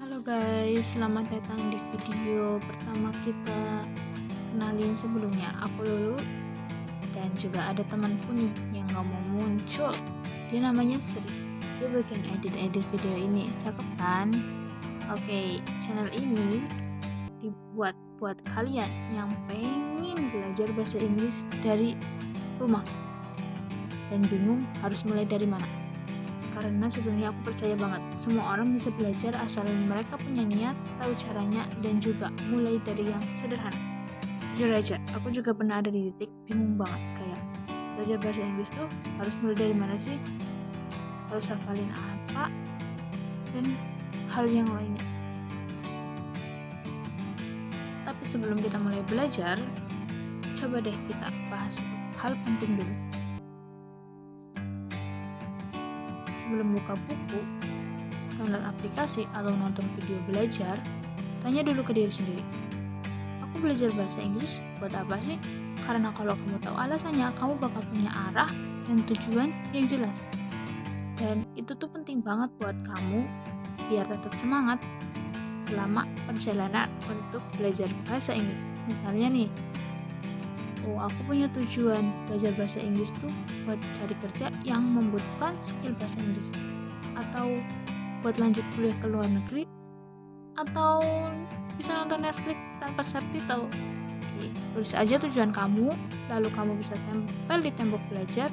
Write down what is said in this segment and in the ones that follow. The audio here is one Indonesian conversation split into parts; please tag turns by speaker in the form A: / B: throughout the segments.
A: Halo guys, selamat datang di video pertama kita. Kenalin sebelumnya, aku Lulu dan juga ada temanku nih yang gak mau muncul. Dia namanya Sri. Dia bikin edit video ini, cakep kan? Oke, channel ini dibuat buat kalian yang pengen belajar bahasa Inggris dari rumah dan bingung harus mulai dari mana. Karena sebenarnya aku percaya banget semua orang bisa belajar asal mereka punya niat, tahu caranya, dan juga mulai dari yang sederhana. Jujur aja, aku juga pernah ada di titik bingung banget kayak belajar bahasa Inggris tuh harus mulai dari mana sih? Harus hafalin apa? Dan hal yang lainnya. Tapi sebelum kita mulai belajar, coba deh kita bahas hal penting dulu. Sebelum buka buku, download aplikasi atau nonton video belajar, tanya dulu ke diri sendiri. Aku belajar bahasa Inggris buat apa sih? Karena kalau kamu tahu alasannya, kamu bakal punya arah dan tujuan yang jelas. Dan itu tuh penting banget buat kamu biar tetap semangat selama perjalanan untuk belajar bahasa Inggris. Misalnya nih, aku punya tujuan belajar bahasa Inggris tuh buat cari kerja yang membutuhkan skill bahasa Inggris, atau buat lanjut kuliah ke luar negeri, atau bisa nonton Netflix tanpa subtitle. Oke, tulis aja tujuan kamu, lalu kamu bisa tempel di tembok belajar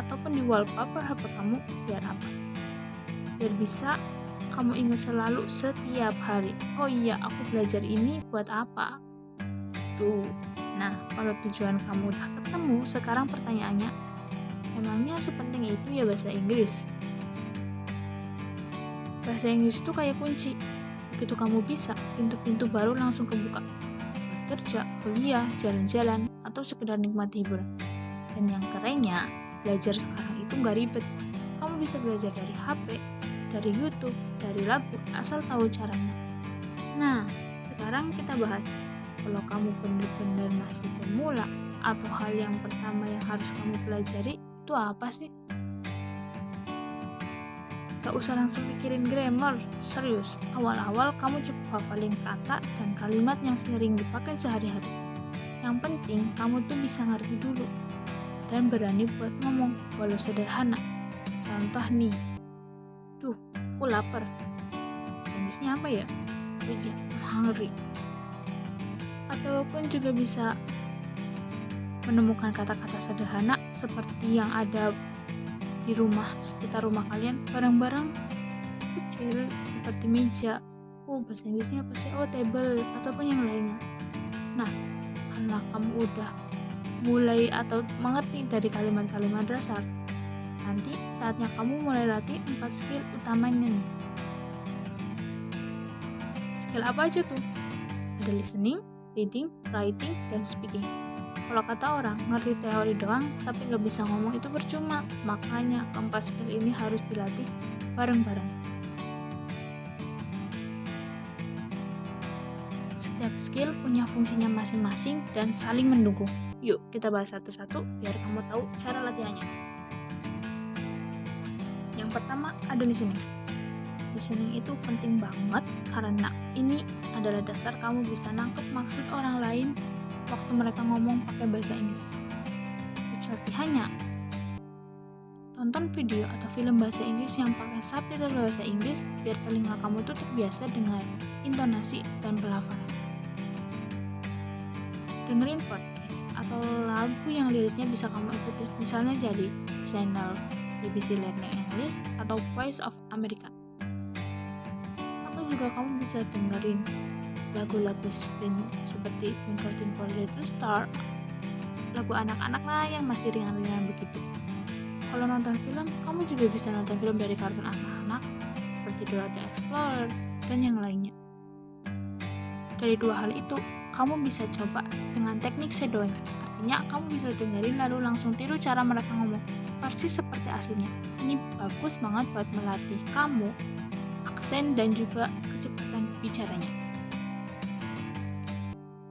A: ataupun di wallpaper HP kamu. Biar apa? Biar bisa kamu ingat selalu setiap hari. Oh iya, aku belajar ini buat apa? Tuh. Nah, kalau tujuan kamu udah ketemu, sekarang pertanyaannya, emangnya sepenting itu ya bahasa Inggris? Bahasa Inggris itu kayak kunci. Begitu kamu bisa, pintu-pintu baru langsung kebuka. Buat kerja, kuliah, jalan-jalan, atau sekedar nikmati hiburan. Dan yang kerennya, belajar sekarang itu gak ribet. Kamu bisa belajar dari HP, dari YouTube, dari lagu, asal tahu caranya. Nah, sekarang kita bahas. Kalau kamu benar-benar masih pemula, atau hal yang pertama yang harus kamu pelajari itu apa sih? Gak usah langsung mikirin grammar, serius. Awal-awal kamu cukup hafalin kata dan kalimat yang sering dipakai sehari-hari. Yang penting kamu tuh bisa ngerti dulu dan berani buat ngomong walau sederhana. Contoh nih, aku lapar. Jenisnya apa ya? I'm hungry. Ataupun juga bisa menemukan kata-kata sederhana seperti yang ada di rumah, sekitar rumah kalian, barang-barang kecil seperti meja. Bahasa Inggrisnya apa sih? Table, ataupun yang lainnya. Nah, karena kamu udah mulai atau mengerti dari kalimat-kalimat dasar, nanti saatnya kamu mulai latih 4 skill utamanya nih. Skill apa aja tuh? Ada listening, reading, writing, dan speaking. Kalau kata orang, ngerti teori doang tapi gak bisa ngomong itu percuma. Makanya keempat skill ini harus dilatih bareng-bareng. Setiap skill punya fungsinya masing-masing dan saling mendukung. Yuk kita bahas satu-satu biar kamu tahu cara latihannya. Yang pertama ada listening. Listening itu penting banget karena ini adalah dasar kamu bisa nangkep maksud orang lain waktu mereka ngomong pakai bahasa Inggris. Tips latihannya, tonton video atau film bahasa Inggris yang pakai subtitle bahasa Inggris biar telinga kamu tuh terbiasa dengan intonasi dan pelafalan. Dengerin podcast atau lagu yang liriknya bisa kamu ikuti, misalnya jadi channel BBC Learning English atau Voice of America. Juga kamu bisa dengerin lagu-lagu spin seperti Twinkle Twinkle Little Star, lagu anak-anak lah yang masih ringan-ringan begitu. Kalau nonton film, kamu juga bisa nonton film dari kartun anak-anak seperti Dora the Explorer dan yang lainnya. Dari dua hal itu, kamu bisa coba dengan teknik shadowing. Artinya kamu bisa dengerin lalu langsung tiru cara mereka ngomong persis seperti aslinya. Ini bagus banget buat melatih kamu aksen dan juga kecepatan bicaranya.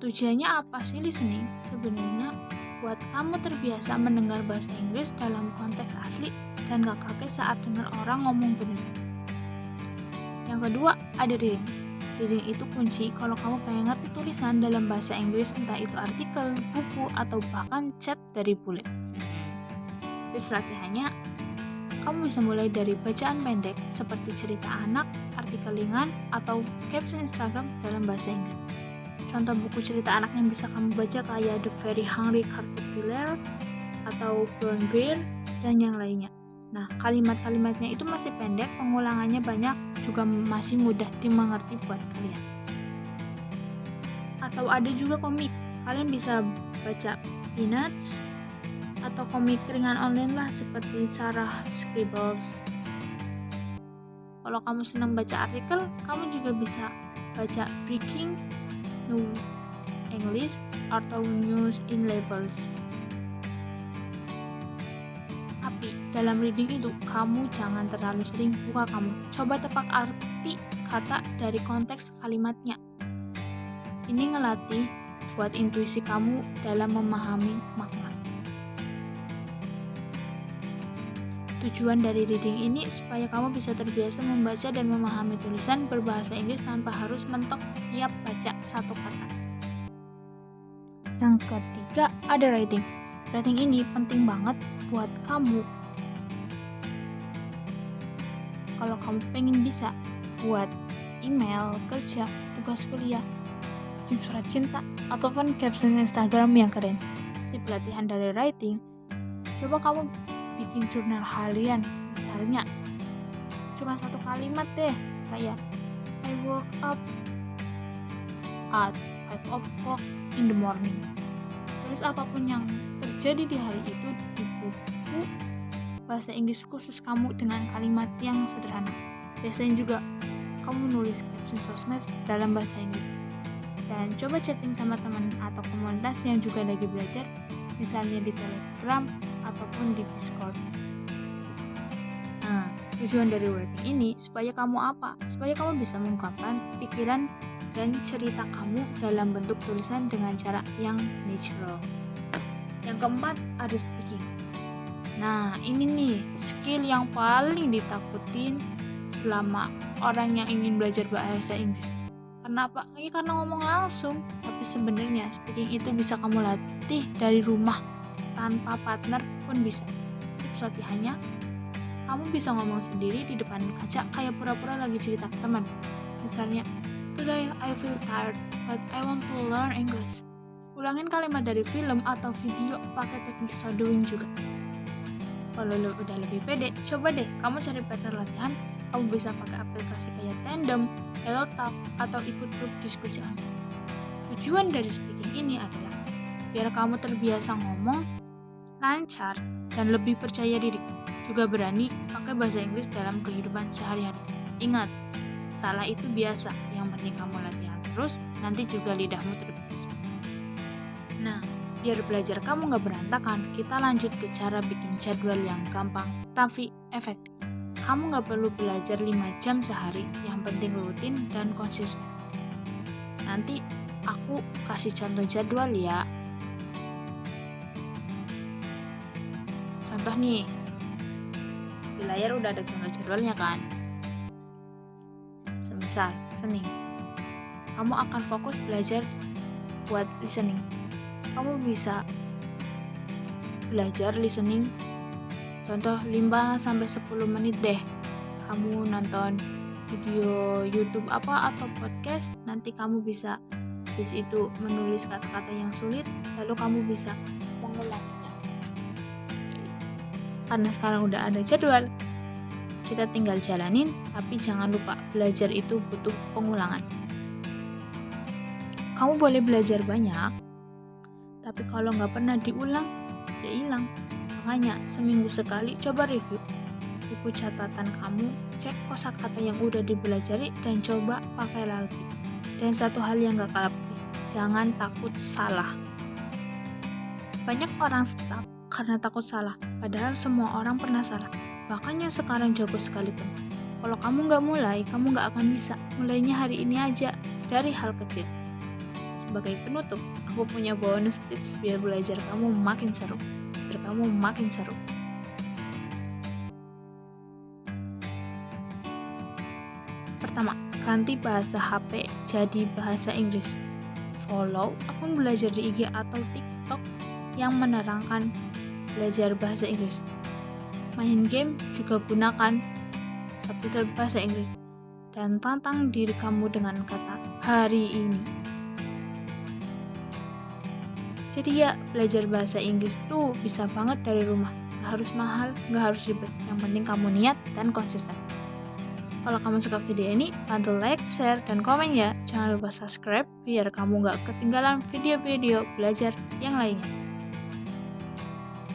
A: Tujuannya apa sih listening? Sebenarnya buat kamu terbiasa mendengar bahasa Inggris dalam konteks asli dan gak kaget saat dengar orang ngomong beneran. Yang kedua, ada reading. Reading itu kunci kalau kamu pengen ngerti tulisan dalam bahasa Inggris, entah itu artikel, buku, atau bahkan chat dari bule. Tips latihannya, kamu bisa mulai dari bacaan pendek seperti cerita anak, artikel ringan, atau caption Instagram dalam bahasa Inggris. Contoh buku cerita anak yang bisa kamu baca kayak The Very Hungry Caterpillar atau Brown Bear dan yang lainnya. Nah, kalimat-kalimatnya itu masih pendek, pengulangannya banyak, juga masih mudah dimengerti buat kalian. Atau ada juga komik, kalian bisa baca Peanuts atau komik ringan online lah seperti Sarah Scribbles. Kalau kamu senang baca artikel, kamu juga bisa baca Breaking New English atau News in Levels. Tapi dalam reading itu, kamu jangan terlalu sering buka kamu. Coba tebak arti kata dari konteks kalimatnya. Ini ngelatih buat intuisi kamu dalam memahami makna. Tujuan dari reading ini supaya kamu bisa terbiasa membaca dan memahami tulisan berbahasa Inggris tanpa harus mentok tiap baca satu kata. Yang ketiga, ada writing. Writing ini penting banget buat kamu. Kalau kamu pengen bisa buat email, kerja, tugas kuliah, bikin surat cinta, ataupun caption Instagram yang keren. Tip latihan dari writing, coba kamu bikin jurnal harian, misalnya cuma satu kalimat deh, kayak I woke up at 5 o'clock in the morning. Tulis apapun yang terjadi di hari itu di buku bahasa Inggris khusus kamu dengan kalimat yang sederhana. Biasanya juga kamu nulis caption sosmed dalam bahasa Inggris. Dan coba chatting sama teman atau komunitas yang juga lagi belajar, misalnya di Telegram ataupun di Discord. Nah, tujuan dari writing ini supaya kamu apa? Supaya kamu bisa mengungkapkan pikiran dan cerita kamu dalam bentuk tulisan dengan cara yang natural. Yang keempat, ada speaking. Nah, ini nih skill yang paling ditakutin selama orang yang ingin belajar bahasa Inggris. Kenapa? Ya karena ngomong langsung. Tapi sebenarnya speaking itu bisa kamu latih dari rumah, tanpa partner pun bisa. Tips latihannya, kamu bisa ngomong sendiri di depan kaca kayak pura-pura lagi cerita ke teman. Misalnya, today I feel tired, but I want to learn English. Ulangin kalimat dari film atau video pakai teknik shadowing juga. Kalau lo udah lebih pede, coba deh kamu cari partner latihan. Kamu bisa pakai aplikasi kayak Tandem, HelloTalk, atau ikut grup diskusi online. Tujuan dari speaking ini adalah biar kamu terbiasa ngomong lancar dan lebih percaya diri, juga berani pakai bahasa Inggris dalam kehidupan sehari-hari. Ingat, salah itu biasa, yang penting kamu latihan terus, nanti juga lidahmu terbiasa. Nah, biar belajar kamu gak berantakan, kita lanjut ke cara bikin jadwal yang gampang tapi efektif. Kamu gak perlu belajar 5 jam sehari, yang penting rutin dan konsisten. Nanti aku kasih contoh jadwal ya. Contoh nih, di layar udah ada contoh jadwalnya kan. Semisal, Senin, kamu akan fokus belajar buat listening. Kamu bisa belajar listening, contoh 5-10 menit deh. Kamu nonton video YouTube apa atau podcast, nanti kamu bisa habis itu menulis kata-kata yang sulit, lalu kamu bisa mengulanginya. Karena sekarang udah ada jadwal, kita tinggal jalanin, tapi jangan lupa belajar itu butuh pengulangan. Kamu boleh belajar banyak, tapi kalau nggak pernah diulang, ya hilang. Makanya seminggu sekali coba review buku catatan kamu, cek kosakata yang udah dipelajari dan coba pakai lagi. Dan satu hal yang gak kalah penting, jangan takut salah. Banyak orang stuck karena takut salah, padahal semua orang pernah salah. Makanya sekarang jago sekalipun. Kalau kamu gak mulai, kamu gak akan bisa. Mulainya hari ini aja, dari hal kecil. Sebagai penutup, aku punya bonus tips biar belajar kamu makin seru. Biar kamu makin seru. Pertama, ganti bahasa HP jadi bahasa Inggris. Follow akun belajar di IG atau TikTok yang menerangkan belajar bahasa Inggris. Main game juga gunakan subtitle bahasa Inggris. Dan tantang diri kamu dengan kata hari ini. Jadi ya, belajar bahasa Inggris tuh bisa banget dari rumah. Gak harus mahal, gak harus ribet. Yang penting kamu niat dan konsisten. Kalau kamu suka video ini, bantu like, share, dan komen ya. Jangan lupa subscribe biar kamu gak ketinggalan video-video belajar yang lainnya.